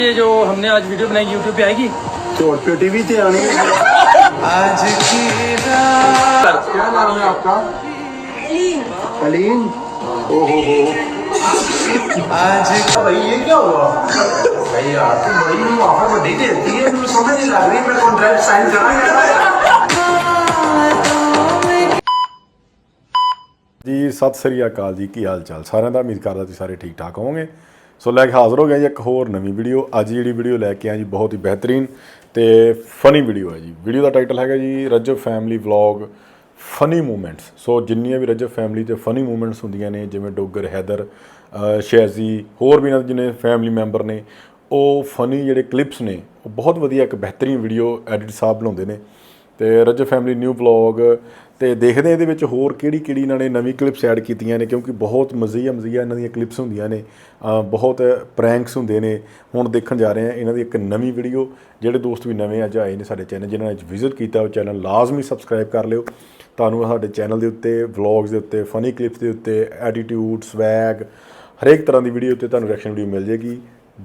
ये जो हमने आज वीडियो बनाई YouTube पे आएगी तो टीवी पे आनी है। आज की क्या नाम है आपका? अलीन। ओहो हो। आज भाई ये क्या हुआ? भाई यार तुम बड़ी ऑफर बड़ी देती है, मुझे समझ नहीं लग रही, मैं कॉन्ट्रैक्ट साइन करा जी। सत श्री अकाल जी, की हाल चाल साਰਿਆਂ ਦਾ। उम्मीद करदा तुसीं सारे ठीक ठाक होवोगे। सो लैके हाज़र हो गए जी एक होर नवीं वीडियो। अज जी वीडियो लैके आए जी बहुत ही बेहतरीन तो फनी वीडियो है जी। वीडियो का टाइटल है जी रजब फैमिली व्लॉग फनी मूवमेंट्स। सो जिन्नियां भी रजब फैमिली ते फनी मूवमेंट्स होंदियां ने, जिवें डोगर हैदर शैज़ी होर भी इन्हां दे जिन्ने फैमिली मैंबर ने, वो फनी जिहड़े क्लिप्स ने वो बहुत वधिया एक बेहतरीन वीडियो एडिट साहब बनाउंदे ने। तो रजब फैमिली न्यू व्लॉग तो देखते हैं ये होर किहड़ी इन्होंने नवी क्लिप्स ऐड कीतियां ने, क्योंकि बहुत मज़ीया इन्हां दी क्लिप्स होंदियां ने, बहुत प्रैंक्स होंदे ने। हुण देखण जा रहे हैं इन्हां दी एक नवीं वीडियो। जिहड़े दोस्त भी नवे अज आए ने साडे चैनल, जिन्होंने विजिट किया वो चैनल लाजमी सबसक्राइब कर लिओ। तुहानूं साडे चैनल के उत्ते व्लॉग्स के उत्ते फनी क्लिप्स के उत्ते एटीट्यूड स्वैग हरेक तरह की वीडियो उत्ते तुहानूं रिएक्शन वीडियो मिल जाएगी।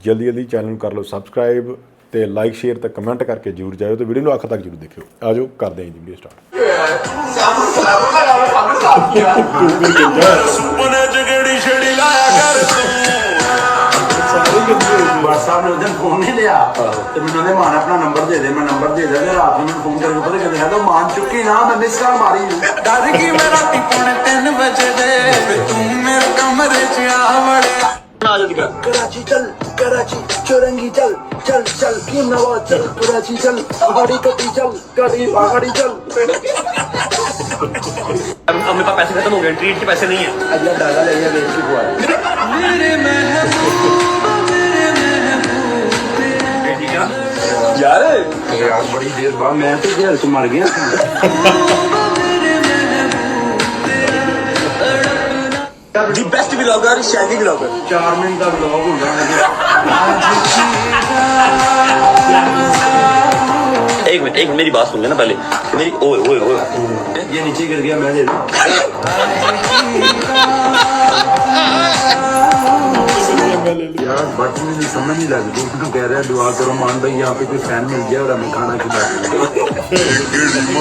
जल्दी जल्दी चैनल नूं कर लो सबसक्राइब तो लाइक शेयर तो कमेंट करके जरूर जाओ। तो वीडियो को आखिर तक जरूर देखियो। आ जाओ करते हैं जी वीडियो स्टार्ट। साहब ने उस दिन फोन नहीं लिया तो मैंने मान अपना नंबर दे दे, मैं नंबर दे दिया। रात में फोन करके पता कहते हैं तो मान चुकी ना, मैं मिस कॉल मारी। डर की मेरा 3 बजे दे तू मेरे कमरे च आ वड़े। कराची चल, कराची चौरंगी चल, चल चल की नवाज चल, कराची चल, गाड़ी कटी चल, गाड़ी चल। अब मेरे पास पैसे खत्म हो गए, ट्रीट के पैसे नहीं है। अगला डाला ले या बेच चुका मेरे यार यार बड़ी देर बाद मैं तो जेल से मर गया। दी बेस्ट व्लॉगर शैली व्लॉगर। 4 मिनट का व्लॉग होगा। एक मिनट मेरी बात सुन लेना पहले। मेरी ओए ओए ओए ये नीचे गिर गया, मैं दे दूं। यार बात में नहीं समझ नहीं लग रही। तू कह रहा है दुआ करो मान भाई यहाँ पे कोई फैन मिल गया और हमें खाना खिला।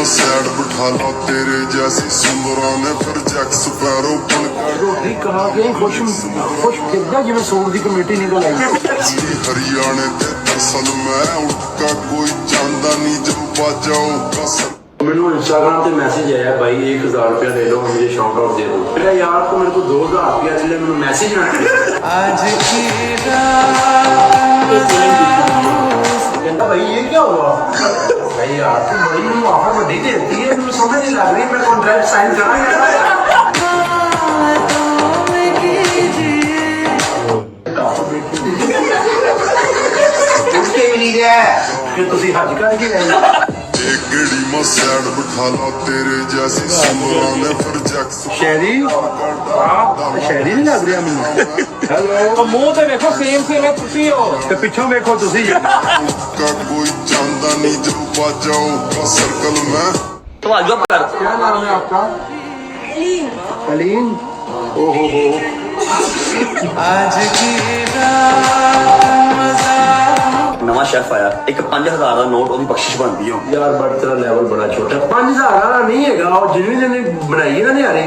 सैड बिठा लो तेरे जैसी सुंदरों ने फिर जैक स्पैरो बनकर रोटी कहा के खुश कितना जिवें सूट दी कमेटी निकल आई। हरियाणे ते दरअसल मैं उठका कोई चांदा नहीं जब बाजाओ मैंने इंस्टाग्राम पे मैसेज आया भाई 1000 रुपया ले लो, मुझे शॉर्ट आउट दे दो। मेरा यार तो मेरे को 2000 रुपया ले, मैंने मैसेज आया आज की कहता भाई ये क्या हुआ? भाई यार तुम बड़ी ऑफर बड़ी देती है, मुझे समझ नहीं लग रही, मैं कॉन्ट्रैक्ट साइन करा। उसके भी नहीं गया कि तुसी हज करके आए। सैड बिठा लो तेरे जैसी सुंदरों ने फिर जैक शहरी शहरी नहीं लग रहा मैनू। हेलो मुंह ते देखो सेम है तुसी हो ते पिछों देखो तुसी। का कोई चांदा नहीं जब बाजाओ सर्कल में। तो आज जो कर क्या नाम है आपका? अलीन। ओहो हो। आज की नवा शेफ आया, एक 5000 का नोट और बख्शिश बनती है। यार बट तेरा लेवल बड़ा छोटा। 5000 वाला नहीं है और जिन्होंने बनाई है ना नियारे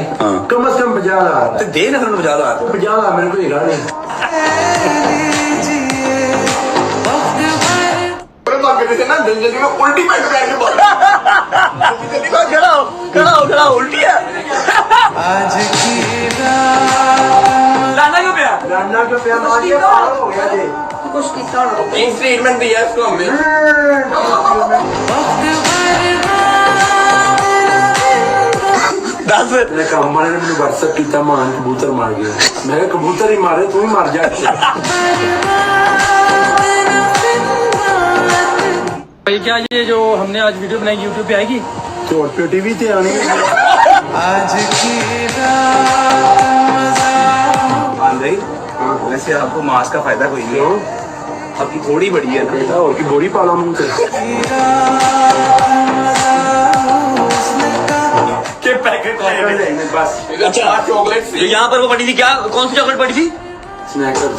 कम से कम 50000 तो दे ना फिर 50,000 50,000 मेरे को हेगा नहीं। उल्टी खड़ा उल्टी है। आज की लाना क्यों गया? राना का प्यार मार के पार हो गया जी। ट्रीटमेंट दिया इसको हमने। मेरे काम वाले ने मैंने व्हाट्सएप किया, मान कबूतर मार गया। मैं कबूतर ही मारे तू ही मार जा। भाई क्या ये जो हमने आज वीडियो बनाई YouTube पे आएगी तो टीवी पे आनी है। आज की वैसे आपको मास्क का फायदा कोई नहीं है, आपकी थोड़ी बड़ी है ना। और की बोरी पाला मुंह से के पैकेट बस। अच्छा चॉकलेट यहाँ पर वो पड़ी थी, क्या कौन सी चॉकलेट पड़ी थी? स्नैकर।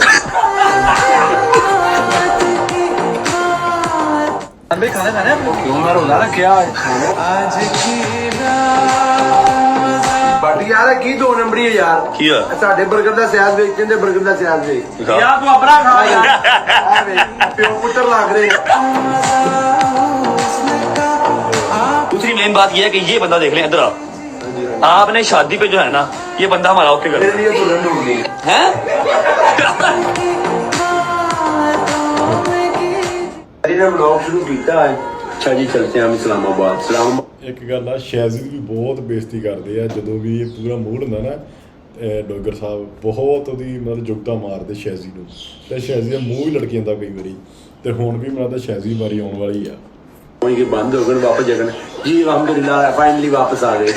भाई खाना खाना है आपको? क्यों मैं रोजा रखा है आज की बट यार की 2 नंबरी है यार ਕੀ ਆ ਸਾਡੇ 버ਗਰ ਦਾ ਸਿਆਜ਼ ਵੇਚ ਕਹਿੰਦੇ 버ਗਰ ਦਾ ਸਿਆਜ਼ ਵੇਚ यार तू अपना खा यार ਪਿਓ ਪੁੱਤਰ ਲੱਗ ਰਹੇ दूसरी मेन बात यह है कि ये बंदा देख लें इधर आपने शादी पे जो है ना ये बंदा हमारा ओके कर मेरे लिए तो रन ढूंढनी है ने ब्लॉग शुरू किया है अच्छा जी चलते हैं हम इस्लामाबाद सलाम ਇੱਕ ਗੱਲ ਆ ਸ਼ੈਜ਼ੀ ਵੀ ਬਹੁਤ ਬੇਇੱਜ਼ਤੀ ਕਰਦੇ ਆ ਜਦੋਂ ਵੀ ਇਹ ਪੂਰਾ ਮੂਡ ਹੁੰਦਾ ਨਾ ਡੋਗਰ ਸਾਹਿਬ ਬਹੁਤ ਉਹਦੀ ਮਤਲਬ ਜੁਗਤਾ ਮਾਰਦੇ ਸ਼ੈਜ਼ੀ ਨੂੰ ਤੇ ਸ਼ੈਜ਼ੀ ਦਾ ਮੂੰਹ ਵੀ ਲੜਕ ਜਾਂਦਾ ਕਈ ਵਾਰੀ ਤੇ ਹੁਣ ਵੀ ਮੈਨੂੰ ਲੱਗਦਾ ਸ਼ੈਜ਼ੀ ਵਾਰੀ ਆਉਣ ਵਾਲੀ ਆ वहीं के बंद हो गए वापस जगन जी अल्हम्दुलिल्लाह फाइनली वापस आ गए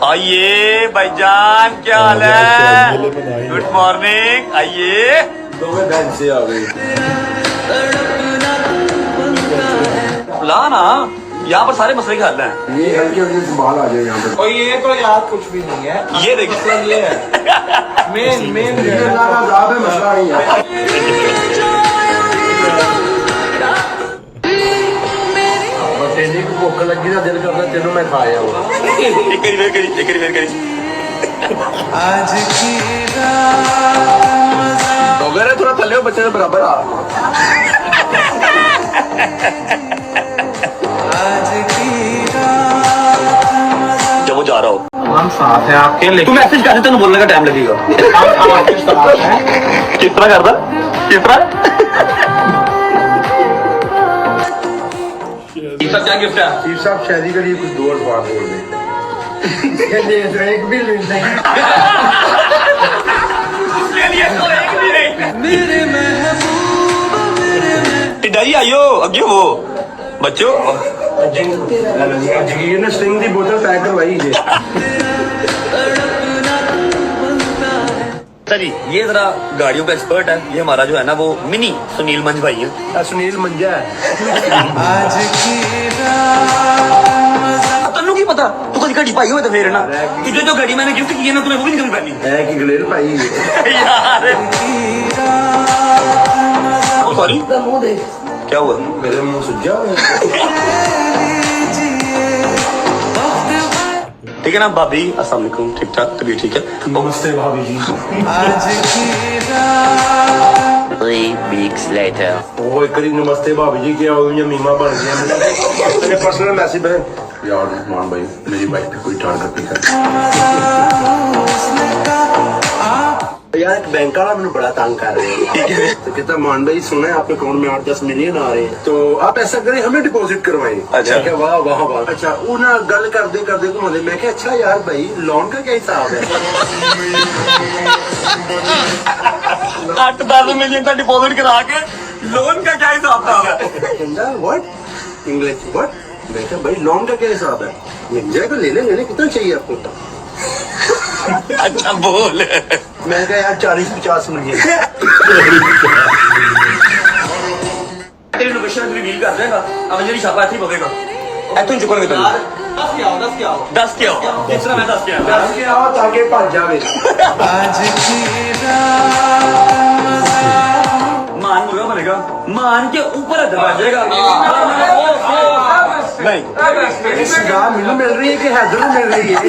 आइए भाईजान क्या हाल है गुड मॉर्निंग आइए दोनों बैंक से आ गए ला ना यहाँ पर सारे मसले के हल हैं ये हल्के हल्के संभाल आ जाए यहाँ पर और ये तो यार कुछ भी नहीं है ये देखिए ये है मेन ये अल्लाह का अज़ाब है मसला नहीं है तेरी को भूख लगी ना दिल करता तेनों मैं खाया हूँ एक करी आज की डॉगर है थोड़ा थले हो बच्चे के बराबर आ आज की जब वो जा रहा हो हम साथ हैं आपके तू लेकिन मैसेज कर तेन बोलने का टाइम लगेगा हम आपके साथ हैं किस तरह करता किस तरह इसका क्या गिफ्ट है चीफ साहब शादी के लिए कुछ 2 अल्फाज बोल दे एक भी नहीं उसके लिए तो एक भी नहीं मेरे महबूब डरी आइयो अगे वो बच्चों जगीर ने स्टिंग की बोतल पैक करवाई है सर जी ये जरा गाड़ियों का एक्सपर्ट है ये हमारा जो है ना वो मिनी सुनील मंज भाई है सुनील मंजा है आज की तेनू की पता तू कभी घड़ी पाई हो तो फिर ना तुझे जो घड़ी मैंने गिफ्ट की है ना तुम्हें वो भी नहीं कभी पहनी है कि गलेर पाई है यार सॉरी क्या हुआ मेरे मुंह सुजा ठीक है ना भाभी अस्सलाम वालेकुम ठीक ठाक तबीयत ठीक है नमस्ते भाभी जी आज की 3 weeks later वो एक करी नमस्ते भाभी जी क्या हो गया मीमा बन गया मेरे पर्सनल मैसेज पे यार मान भाई मेरी बाइक पे कोई टारगेट नहीं कर यार एक बैंक वाला मैंने बड़ा तंग कर रहे हैं तो कहता मान भाई सुना है आपके अकाउंट में 8-10 मिलियन आ रहे हैं तो आप ऐसा करें हमें डिपॉजिट करवाएं अच्छा। मैं कहा, वाह वाह वाह अच्छा वो ना गल करते घुमाते मैं क्या अच्छा यार भाई लोन का क्या हिसाब है 8-10 मिलियन का डिपॉजिट करा के लोन का क्या हिसाब था कहता व्हाट इंग्लिश व्हाट मैं कहा भाई लोन का क्या हिसाब है मिल जाएगा ले लेने कितना चाहिए आपको अच्छा बोल मैं कहा यार 40-50 मिलियन तेरी लोकेशन रिवील कर देगा अब मेरी छापा ऐसे ही पवेगा ऐसे ही चुकोगे तुम 10 क्या हो किस तरह मैं 10 क्या दस के आओ ताकि भज जावे आज की मान होगा बनेगा मान के ऊपर दबा जाएगा नहीं सजा मिल रही है कि हैदर मिल रही है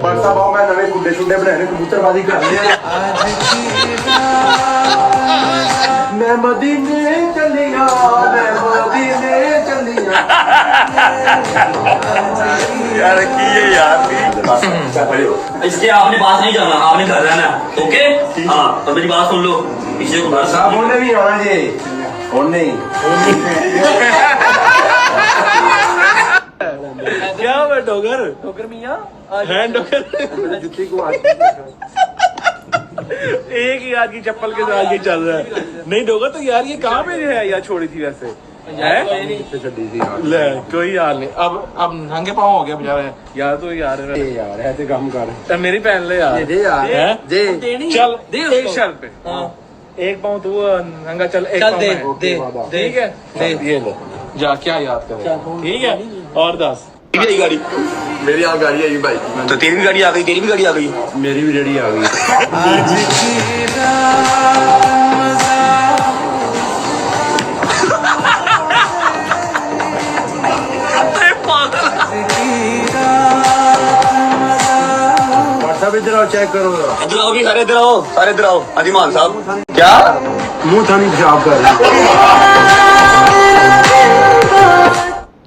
बरसा बाबू मैं नवे गुड्डे शुड्डे बनाने कबूतरबाजी कर लिया मैं मदीने चलिया यार की है यार इसके आपने बात नहीं जाना आपने घर रहना ओके हाँ तो मेरी बात सुन लो पीछे को साहब होने भी आना जी होने क्या है डोगर डोगर मियाँ है डोगर जुत्ती को एक ही यार की चप्पल के साथ ये चल रहा है नहीं डोगर तो यार ये कहाँ पे है यार छोड़ी थी वैसे है ले कोई यार नहीं अब नंगे पाँव हो गया बेचारा यार तो यार है तो काम कर मेरी पहन ले यार दे यार हैं? दे चल दे एक शर्ट पे एक पाँव तू नंगा चल एक पाँव मैं। ठीक है दे ये लो जा क्या याद कर ठीक है और 10 भी आई गाड़ी मेरी आप गाड़ी आई भाई तो तेरी भी गाड़ी आ गई तेरी भी गाड़ी आ गई मेरी भी रेडी आ गई आज की रात व्हाट्सएप इधर आओ चेक करो इधर आओ सारे इधर आओ अजीमान साहब क्या मुंह थानी पेशाब कर रहे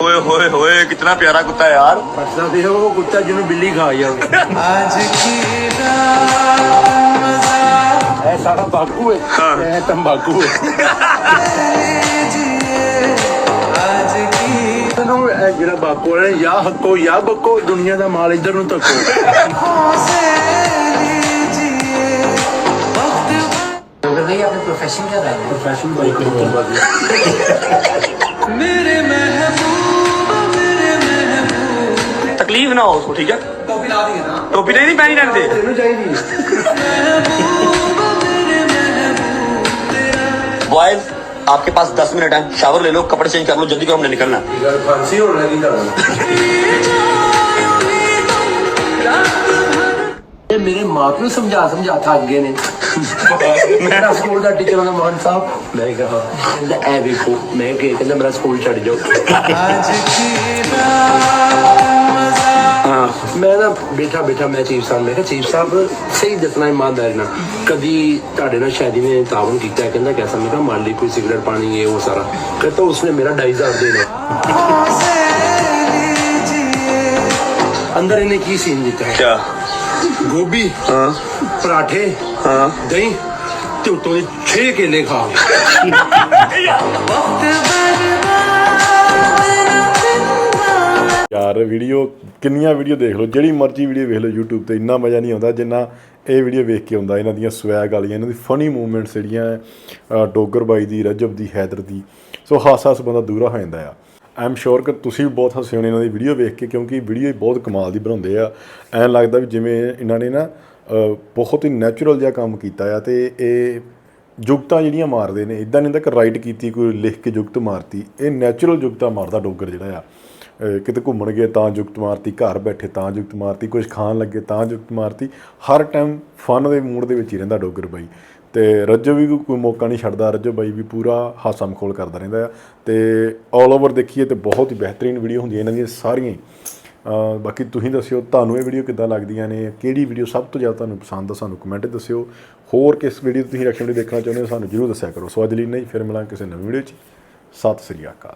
ओए होए होए कितना प्यारा कुत्ता है यार व्हाट्सएप देखो वो कुत्ता जिन्होंने बिल्ली खा जाओ आज की रात ऐ सारा बाकू है ऐ तंबाकू है आज की ਤੈਨੂੰ ਇਹ ਜਿਹੜਾ ਬਾਕੂ ਹੈ ਜਾਂ ਹੱਕੋ ਜਾਂ ਬੱਕੋ ਦੁਨੀਆ ਦਾ ਮਾਲ ਇੱਧਰ ਨੂੰ ਧੱਕੋ से लीजिए वक्त प्रोफेशन बाइक मेरे महबूब तकलीफ ना हो उसको ठीक है टोपी नहीं पहनी रहने दे बॉयज आपके पास 10 मिनट है शावर ले लो कपड़े चेंज कर लो जल्दी करो हमने निकलना है फांसी होने लगी मेरे माँ प्यो समझा थक गए ने मेरा स्कूल का टीचर होना मोहन साहब मैं कहा ए देखो मैं कहता मेरा स्कूल छड़ जाओ आज की रात मैं ना बैठा मैं चीफ साहब मैं चीफ साहब सही दसना ईमानदारी ना कभी ਤੁਹਾਡੇ ਨਾਲ शादी में तावन किया कहता कैसा मैं कहा मान ली कोई सिगरेट पानी ये वो सारा कहता उसने मेरा 2,500 देना से लीजिए अंदर इन्हें की सीन दिता है क्या गोभी पराठे दही ते उत्तों दे 6 केले खा वक्त ਯਾਰ ਵੀਡੀਓ ਕਿੰਨੀਆਂ ਵੀਡੀਓ ਦੇਖ ਲਓ ਜਿਹੜੀ ਮਰਜ਼ੀ ਵੀਡੀਓ ਵੇਖ ਲਓ YouTube ਤੇ ਇੰਨਾ ਮਜ਼ਾ ਨਹੀਂ ਆਉਂਦਾ ਜਿੰਨਾ ਇਹ ਵੀਡੀਓ ਵੇਖ ਕੇ ਆਉਂਦਾ ਇਹਨਾਂ ਦੀਆਂ ਸਵੈਗ ਵਾਲੀਆਂ ਇਹਨਾਂ ਦੀ ਫਨੀ ਮੂਵਮੈਂਟਸ ਜਿਹੜੀਆਂ ਡੋਗਰ ਬਾਈ ਦੀ ਰਜਬ ਦੀ ਹੈਦਰ ਦੀ ਸੋ ਹਾਸਾ ਬੰਦਾ ਦੂਰਾ ਹੋ ਜਾਂਦਾ ਆ ਆਈ ਐਮ ਸ਼ੋਰ ਕਿ ਤੁਸੀਂ ਵੀ ਬਹੁਤ ਹੱਸੇ ਹੋਣੇ ਇਹਨਾਂ ਦੀ ਵੀਡੀਓ ਵੇਖ ਕੇ ਕਿਉਂਕਿ ਵੀਡੀਓ ਬਹੁਤ ਕਮਾਲ ਦੀ ਬਣਾਉਂਦੇ ਆ ਐਂ ਲੱਗਦਾ ਵੀ ਜਿਵੇਂ ਇਹਨਾਂ ਨੇ ਨਾ ਬਹੁਤ ਹੀ ਨੈਚੁਰਲ ਜਿਹਾ ਕੰਮ ਕੀਤਾ ਆ ਤੇ ਇਹ ਜੁਗਤਾਂ ਜਿਹੜੀਆਂ ਮਾਰਦੇ ਨੇ ਇੱਦਾਂ ਨਹੀਂ ਹੁੰਦਾ ਕਿ ਰਾਈਟ ਕੀਤੀ ਕੋਈ ਲਿਖ ਕੇ ਜੁਗਤ ਮਾਰਤੀ ਇਹ ਨੈਚੁਰਲ ਜੁਗਤਾਂ ਮਾਰਦਾ ਡੋਗਰ ਜਿਹੜਾ ਆ ਕਿਤੇ ਘੁੰਮਣ ਗਏ ਤਾਂ ਜੁਗਤ ਮਾਰਤੀ ਘਰ ਬੈਠੇ ਤਾਂ ਜੁਗਤ ਮਾਰਤੀ ਕੁਝ ਖਾਣ ਲੱਗੇ ਤਾਂ ਜੁਗਤ ਮਾਰਤੀ ਹਰ ਟਾਈਮ ਫਨ ਦੇ ਮੂਡ ਦੇ ਵਿੱਚ ਹੀ ਰਹਿੰਦਾ ਡੋਗਰ ਬਾਈ ਤੇ ਰਜਬ ਵੀ ਕੋਈ ਮੌਕਾ ਨਹੀਂ ਛੱਡਦਾ ਰਜਬ ਬਾਈ ਵੀ ਪੂਰਾ ਹਾਸਾ ਮਖੌਲ ਕਰਦਾ ਰਹਿੰਦਾ ਆ ਤੇ ਆਲ ਓਵਰ ਦੇਖੀਏ ਤੇ ਬਹੁਤ ਹੀ ਬਿਹਤਰੀਨ ਵੀਡੀਓ ਹੁੰਦੀਆਂ ਇਹਨਾਂ ਦੀਆਂ ਸਾਰੀਆਂ ਬਾਕੀ ਤੁਸੀਂ ਦੱਸਿਓ ਤੁਹਾਨੂੰ ਇਹ ਵੀਡੀਓ ਕਿੱਦਾਂ ਲੱਗਦੀਆਂ ਨੇ ਕਿਹੜੀ ਵੀਡੀਓ ਸਭ ਤੋਂ ਜ਼ਿਆਦਾ ਤੁਹਾਨੂੰ ਪਸੰਦ ਆ ਸਾਨੂੰ ਕਮੈਂਟ ਦੱਸਿਓ ਹੋਰ ਕਿਸ ਵੀਡੀਓ ਤੁਸੀਂ ਰਿਐਕਸ਼ਨ ਵੀਡੀਓ ਦੇਖਣਾ ਚਾਹੁੰਦੇ ਹੋ ਸਾਨੂੰ ਜ਼ਰੂਰ ਦੱਸਿਆ ਕਰੋ ਸੋ ਅੱਜ ਲਈ ਨਹੀਂ ਫਿਰ ਮਿਲਾਂਗੇ ਕਿਸੇ ਨਵੀਂ ਵੀਡੀਓ 'ਚ ਸਤਿ ਸ੍ਰੀ ਅਕਾਲ